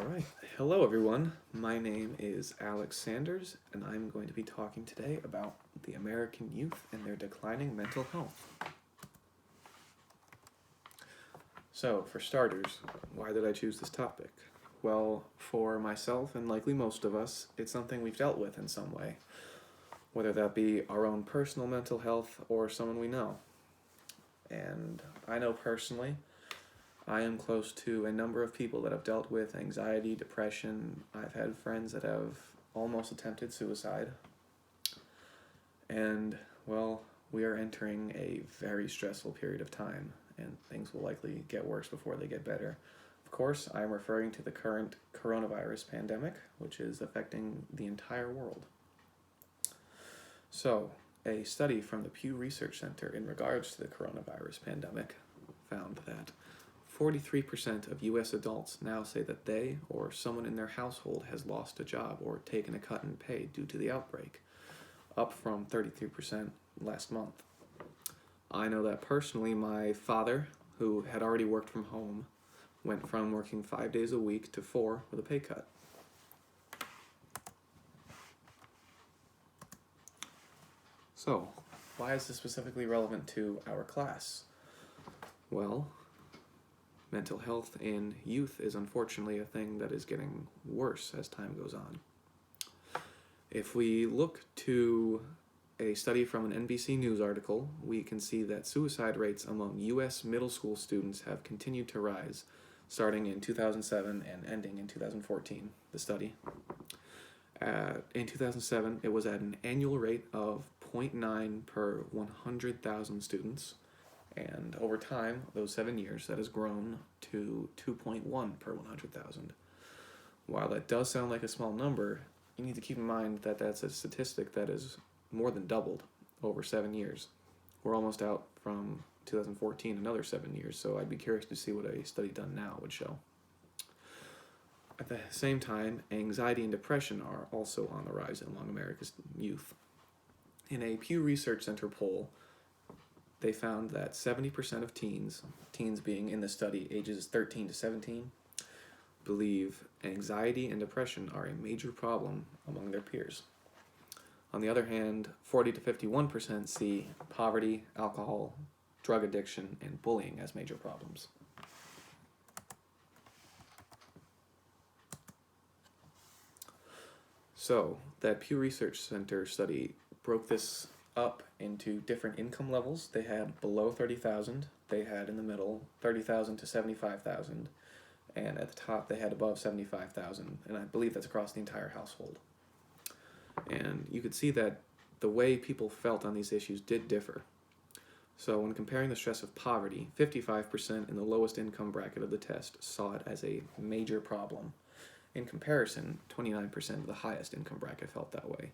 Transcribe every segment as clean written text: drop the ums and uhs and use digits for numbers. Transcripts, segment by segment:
All right. Hello, everyone. My name is Alex Sanders, and I'm going to be talking today about the American youth and their declining mental health. So, for starters, why did I choose this topic? Well, for myself, and likely most of us, it's something we've dealt with in some way, whether that be our own personal mental health or someone we know. And I know personally, I am close to a number of people that have dealt with anxiety, depression. I've had friends that have almost attempted suicide. And, well, we are entering a very stressful period of time, and things will likely get worse before they get better. Of course, I am referring to the current coronavirus pandemic, which is affecting the entire world. So, a study from the Pew Research Center in regards to the coronavirus pandemic found that 43% of US adults now say that they or someone in their household has lost a job or taken a cut in pay due to the outbreak, up from 33% last month. I know that personally, my father, who had already worked from home, went from working 5 days a week to 4 with a pay cut. So, why is this specifically relevant to our class? Well, mental health in youth is unfortunately a thing that is getting worse as time goes on. If we look to a study from an NBC News article, we can see that suicide rates among U.S. middle school students have continued to rise, starting in 2007 and ending in 2014, the study. In 2007, it was at an annual rate of 0.9 per 100,000 students. And over time, those 7 years, that has grown to 2.1 per 100,000. While that does sound like a small number, you need to keep in mind that that's a statistic that is more than doubled over 7 years. We're almost out from 2014, another 7 years, so I'd be curious to see what a study done now would show. At the same time, anxiety and depression are also on the rise among America's youth. In a Pew Research Center poll, they found that 70% of teens being in the study ages 13 to 17, believe anxiety and depression are a major problem among their peers. On the other hand, 40 to 51% see poverty, alcohol, drug addiction, and bullying as major problems. So, that Pew Research Center study broke this up into different income levels. They had below 30,000, they had in the middle 30,000 to 75,000, and at the top they had above 75,000, and I believe that's across the entire household. And you could see that the way people felt on these issues did differ. So when comparing the stress of poverty, 55% in the lowest income bracket of the test saw it as a major problem. In comparison, 29% of the highest income bracket felt that way.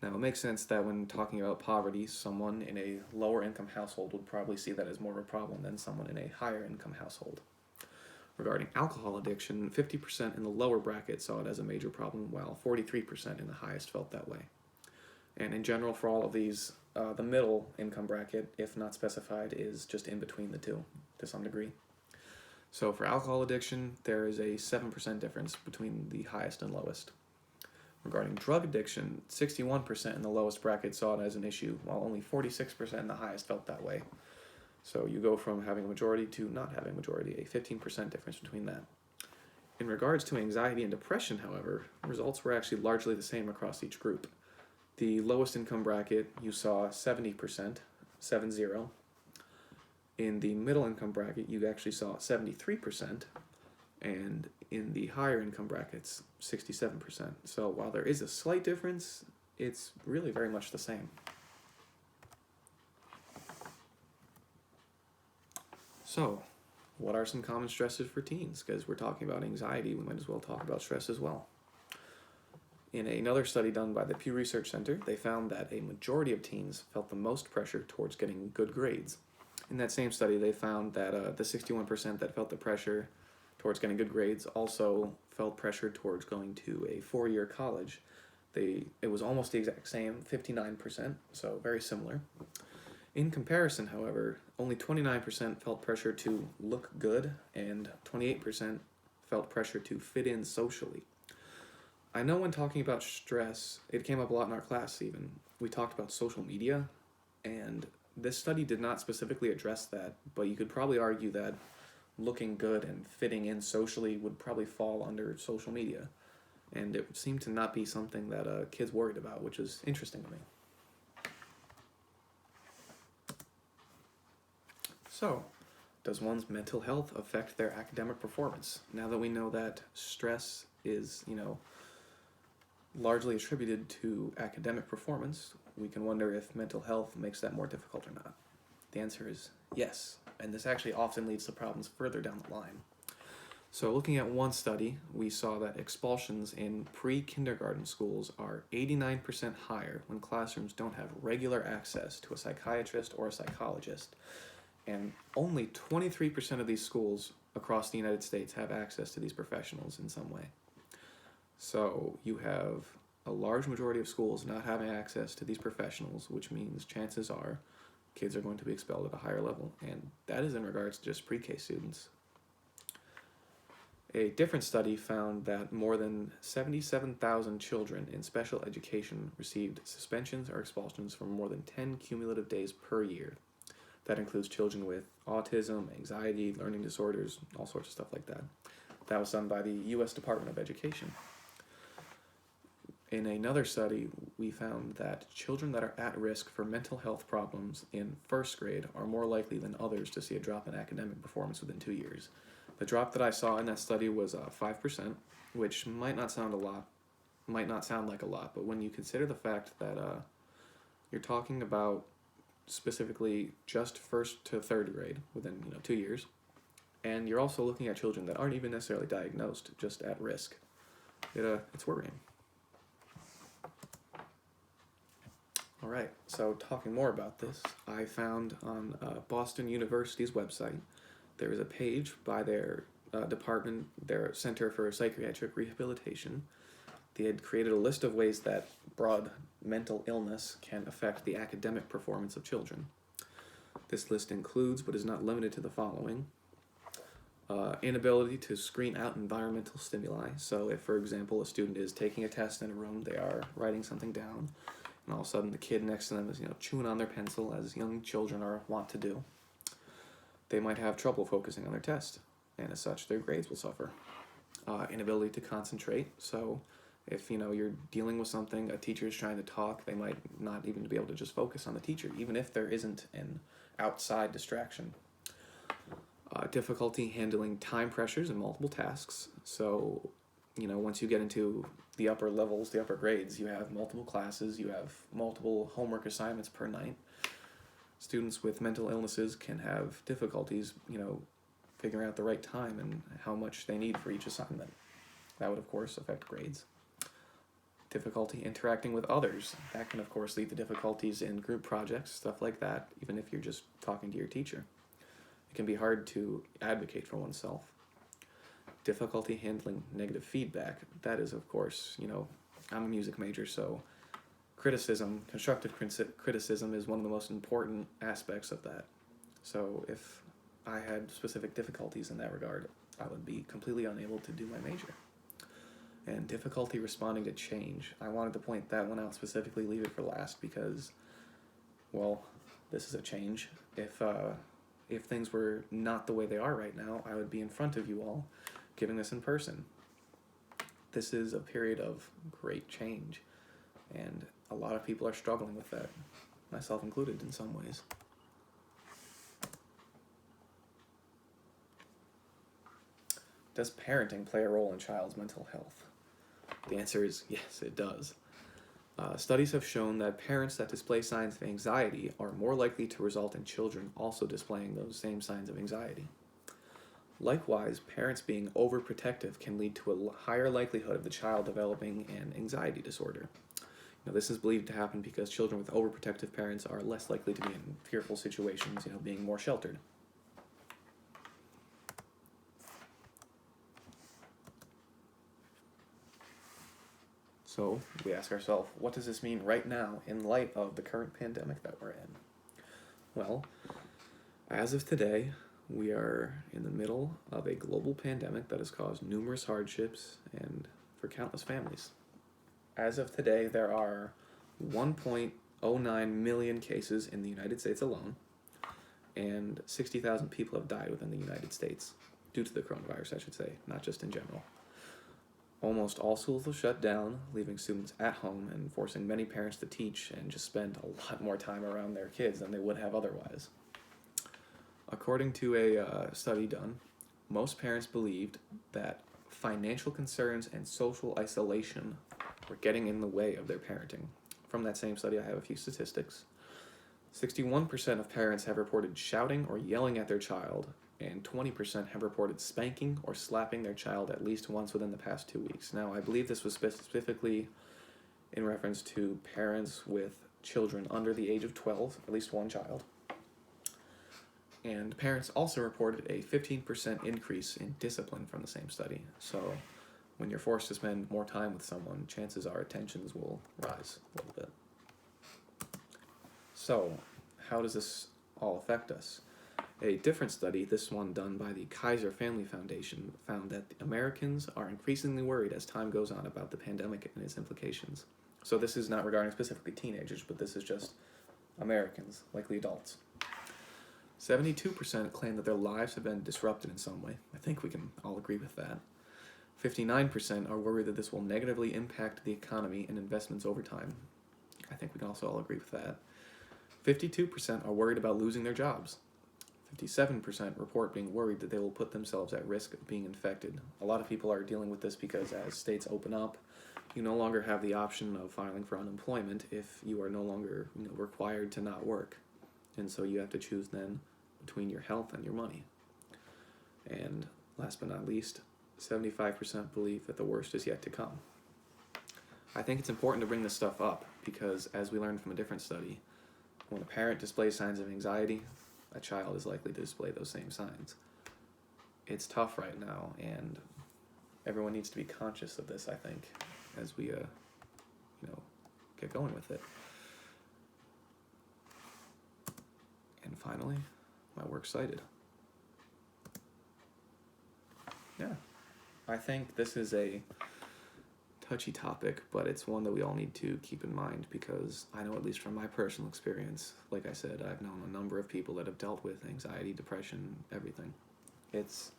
Now, it makes sense that when talking about poverty, someone in a lower income household would probably see that as more of a problem than someone in a higher income household. Regarding alcohol addiction, 50% in the lower bracket saw it as a major problem, while 43% in the highest felt that way. And in general, for all of these, the middle income bracket, if not specified, is just in between the two to some degree. So for alcohol addiction, there is a 7% difference between the highest and lowest. Regarding drug addiction, 61% in the lowest bracket saw it as an issue, while only 46% in the highest felt that way. So you go from having a majority to not having a majority, a 15% difference between that. In regards to anxiety and depression, however, results were actually largely the same across each group. The lowest income bracket, you saw 70%, 7-0. In the middle income bracket, you actually saw 73%, and in the higher income brackets, 67%. So while there is a slight difference, it's really very much the same. So, what are some common stresses for teens? Because we're talking about anxiety, we might as well talk about stress as well. In another study done by the Pew Research Center, they found that a majority of teens felt the most pressure towards getting good grades. In that same study, they found that the 61% that felt the pressure towards getting good grades also felt pressure towards going to a 4-year college. It was almost the exact same, 59%, so very similar. In comparison, however, only 29% felt pressure to look good, and 28% felt pressure to fit in socially. I know when talking about stress, it came up a lot in our class even. We talked about social media, and this study did not specifically address that, but you could probably argue that looking good and fitting in socially would probably fall under social media. And it seemed to not be something that kids worried about, which is interesting to me. So, does one's mental health affect their academic performance? Now that we know that stress is, largely attributed to academic performance, we can wonder if mental health makes that more difficult or not. The answer is yes, and this actually often leads to problems further down the line. So looking at one study, we saw that expulsions in pre-kindergarten schools are 89% higher when classrooms don't have regular access to a psychiatrist or a psychologist, and only 23% of these schools across the United States have access to these professionals in some way. So you have a large majority of schools not having access to these professionals, which means chances are kids are going to be expelled at a higher level, and that is in regards to just pre-K students. A different study found that more than 77,000 children in special education received suspensions or expulsions for more than 10 cumulative days per year. That includes children with autism, anxiety, learning disorders, all sorts of stuff like that. That was done by the U.S. Department of Education. In another study, we found that children that are at risk for mental health problems in first grade are more likely than others to see a drop in academic performance within 2 years. The drop that I saw in that study was 5%, which might not sound like a lot, but when you consider the fact that you're talking about specifically just first to third grade within 2 years, and you're also looking at children that aren't even necessarily diagnosed, just at risk, it's worrying. All right, so talking more about this, I found on Boston University's website, there is a page by their department, their Center for Psychiatric Rehabilitation. They had created a list of ways that broad mental illness can affect the academic performance of children. This list includes, but is not limited to, the following. Inability to screen out environmental stimuli. So if, for example, a student is taking a test in a room, they are writing something down, and all of a sudden the kid next to them is chewing on their pencil, as young children are wont to do. They might have trouble focusing on their test, and as such their grades will suffer. Inability to concentrate. So if you're dealing with something, a teacher is trying to talk, they might not even be able to just focus on the teacher, even if there isn't an outside distraction. Difficulty handling time pressures and multiple tasks. So once you get into the upper levels, the upper grades, you have multiple classes, you have multiple homework assignments per night. Students with mental illnesses can have difficulties, figuring out the right time and how much they need for each assignment. That would, of course, affect grades. Difficulty interacting with others. That can, of course, lead to difficulties in group projects, stuff like that, even if you're just talking to your teacher. It can be hard to advocate for oneself. Difficulty handling negative feedback. That is, of course, I'm a music major, so constructive criticism is one of the most important aspects of that. So if I had specific difficulties in that regard, I would be completely unable to do my major. And difficulty responding to change. I wanted to point that one out specifically, leave it for last, because, well, this is a change. If things were not the way they are right now, I would be in front of you all giving this in person. This is a period of great change, and a lot of people are struggling with that, myself included in some ways. Does parenting play a role in child's mental health? The answer is yes, it does. Studies have shown that parents that display signs of anxiety are more likely to result in children also displaying those same signs of anxiety. Likewise, parents being overprotective can lead to a higher likelihood of the child developing an anxiety disorder. This is believed to happen because children with overprotective parents are less likely to be in fearful situations, being more sheltered. So we ask ourselves, what does this mean right now in light of the current pandemic that we're in? Well, as of today, We are in the middle of a global pandemic that has caused numerous hardships and for countless families. As of today, there are 1.09 million cases in the United States alone, and 60,000 people have died within the United States due to the coronavirus, I should say, not just in general. Almost all schools will shut down, leaving students at home and forcing many parents to teach and just spend a lot more time around their kids than they would have otherwise. According to a study done, most parents believed that financial concerns and social isolation were getting in the way of their parenting. From that same study, I have a few statistics. 61% of parents have reported shouting or yelling at their child, and 20% have reported spanking or slapping their child at least once within the past 2 weeks. Now, I believe this was specifically in reference to parents with children under the age of 12, at least one child. And parents also reported a 15% increase in discipline from the same study. So when you're forced to spend more time with someone, chances are tensions will rise a little bit. So how does this all affect us? A different study, this one done by the Kaiser Family Foundation, found that Americans are increasingly worried as time goes on about the pandemic and its implications. So this is not regarding specifically teenagers, but this is just Americans, likely adults. 72% claim that their lives have been disrupted in some way. I think we can all agree with that. 59% are worried that this will negatively impact the economy and investments over time. I think we can also all agree with that. 52% are worried about losing their jobs. 57% report being worried that they will put themselves at risk of being infected. A lot of people are dealing with this because as states open up, you no longer have the option of filing for unemployment if you are no longer required to not work. And so you have to choose then between your health and your money. And last but not least, 75% believe that the worst is yet to come. I think it's important to bring this stuff up because, as we learned from a different study, when a parent displays signs of anxiety, a child is likely to display those same signs. It's tough right now, and everyone needs to be conscious of this, I think, as we get going with it. And finally, my works cited. Yeah, I think this is a touchy topic, but it's one that we all need to keep in mind because I know, at least from my personal experience, like I said, I've known a number of people that have dealt with anxiety, depression, everything. It's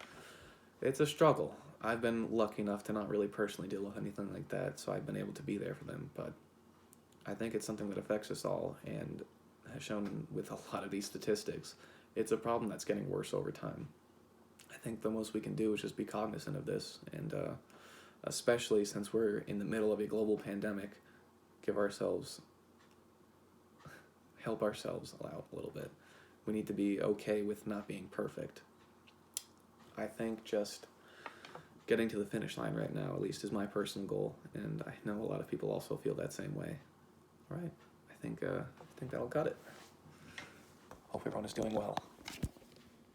a struggle. I've been lucky enough to not really personally deal with anything like that, so I've been able to be there for them, but I think it's something that affects us all, and has shown with a lot of these statistics, it's a problem that's getting worse over time. I think the most we can do is just be cognizant of this, and especially since we're in the middle of a global pandemic, help ourselves out a little bit. We need to be okay with not being perfect. I think just getting to the finish line right now, at least, is my personal goal, and I know a lot of people also feel that same way. All right, I think that'll cut it. Hope everyone is doing well.